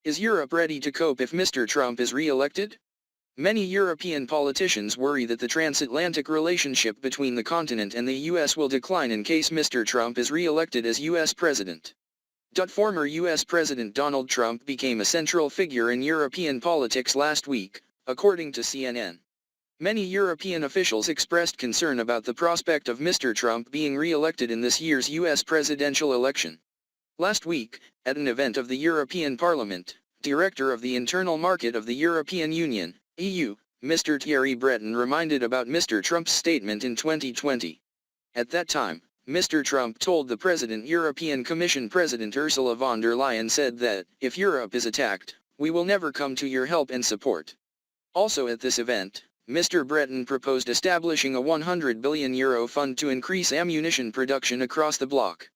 Is Europe ready to cope if Mr. Trump is re-elected? Many European politicians worry that the transatlantic relationship between the continent and the US will decline in case Mr. Trump is re-elected as US President. Former US President Donald Trump became a central figure in European politics last week, according to CNN. Many European officials expressed concern about the prospect of Mr. Trump being re-elected in this year's US presidential election. Last week, at an event of the European Parliament, Director of the Internal Market of the European Union, EU, Mr. Thierry Breton reminded about Mr. Trump's statement in 2020. At that time, Mr. Trump told the European Commission President Ursula von der Leyen said that, if Europe is attacked, we will never come to your help and support. Also at this event, Mr. Breton proposed establishing a €100 billion fund to increase ammunition production across the bloc.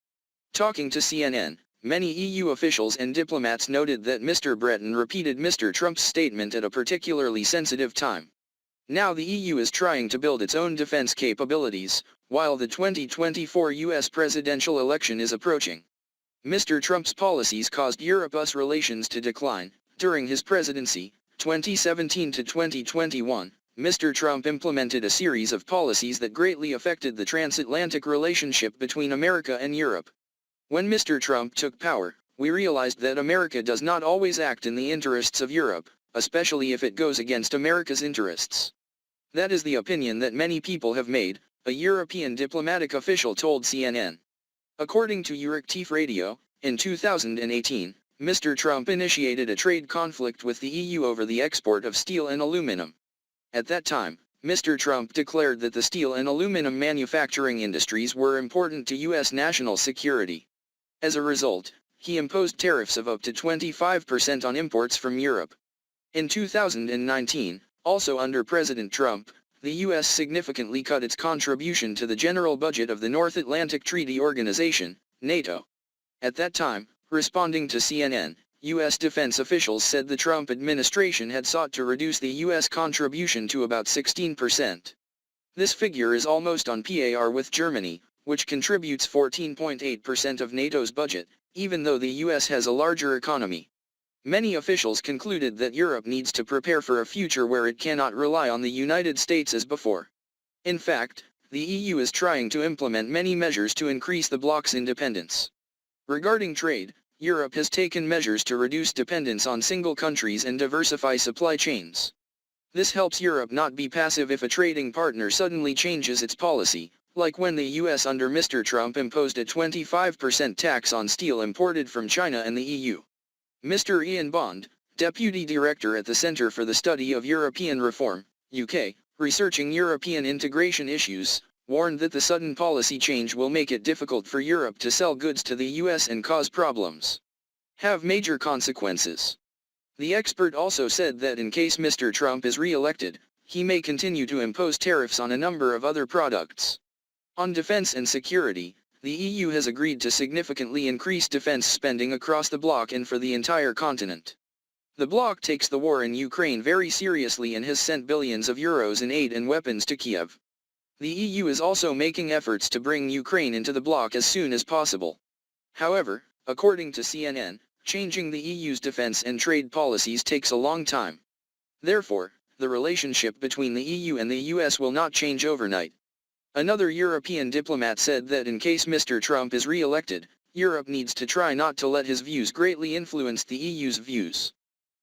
Talking to CNN, many EU officials and diplomats noted that Mr. Breton repeated Mr. Trump's statement at a particularly sensitive time. Now the EU is trying to build its own defense capabilities, while the 2024 US presidential election is approaching. Mr. Trump's policies caused Europe-US relations to decline. During his presidency, 2017 to 2021, Mr. Trump implemented a series of policies that greatly affected the transatlantic relationship between America and Europe. When Mr. Trump took power, we realized that America does not always act in the interests of Europe, especially if it goes against America's interests. That is the opinion that many people have made, a European diplomatic official told CNN. According to Euractiv Radio, in 2018, Mr. Trump initiated a trade conflict with the EU over the export of steel and aluminum. At that time, Mr. Trump declared that the steel and aluminum manufacturing industries were important to U.S. national security. As a result, he imposed tariffs of up to 25% on imports from Europe. In 2019, also under President Trump, the U.S. significantly cut its contribution to the general budget of the North Atlantic Treaty Organization, NATO. At that time, responding to CNN, U.S. defense officials said the Trump administration had sought to reduce the U.S. contribution to about 16%. This figure is almost on par with Germany, which contributes 14.8% of NATO's budget, even though the U.S. has a larger economy. Many officials concluded that Europe needs to prepare for a future where it cannot rely on the United States as before. In fact, the EU is trying to implement many measures to increase the bloc's independence. Regarding trade, Europe has taken measures to reduce dependence on single countries and diversify supply chains. This helps Europe not be passive if a trading partner suddenly changes its policy, like when the US under Mr. Trump imposed a 25% tax on steel imported from China and the EU. Mr. Ian Bond, Deputy Director at the Centre for the Study of European Reform, UK, researching European integration issues, warned that the sudden policy change will make it difficult for Europe to sell goods to the US and cause problems. Have major consequences. The expert also said that in case Mr. Trump is re-elected, he may continue to impose tariffs on a number of other products. On defense and security, the EU has agreed to significantly increase defense spending across the bloc and for the entire continent. The bloc takes the war in Ukraine very seriously and has sent billions of euros in aid and weapons to Kiev. The EU is also making efforts to bring Ukraine into the bloc as soon as possible. However, according to CNN, changing the EU's defense and trade policies takes a long time. Therefore, the relationship between the EU and the US will not change overnight. Another European diplomat said that in case Mr. Trump is re-elected, Europe needs to try not to let his views greatly influence the EU's views.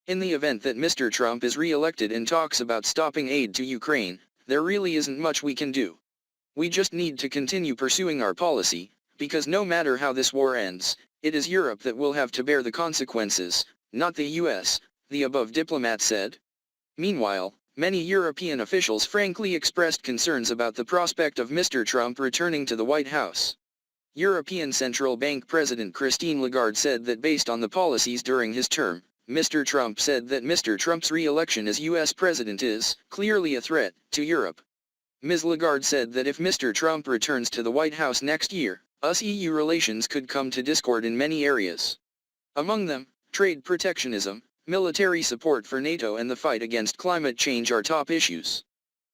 In the event that Mr. Trump is re-elected and talks about stopping aid to Ukraine, there really isn't much we can do. We just need to continue pursuing our policy, because no matter how this war ends, it is Europe that will have to bear the consequences, not the US, the above diplomat said. Meanwhile, many European officials frankly expressed concerns about the prospect of Mr. Trump returning to the White House. European Central Bank President Christine Lagarde said that based on the policies during his term, Mr. Trump said that Mr. Trump's re-election as U.S. President is clearly a threat to Europe. Ms. Lagarde said that if Mr. Trump returns to the White House next year, US-EU relations could come to discord in many areas. Among them, trade protectionism, military support for NATO and the fight against climate change are top issues.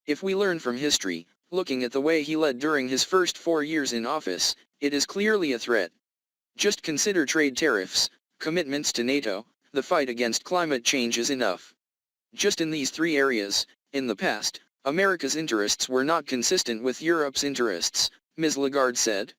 If we learn from history, looking at the way he led during his first 4 years in office, it is clearly a threat. Just consider trade tariffs, commitments to NATO, the fight against climate change is enough. Just in these three areas, in the past, America's interests were not consistent with Europe's interests, Ms. Lagarde said.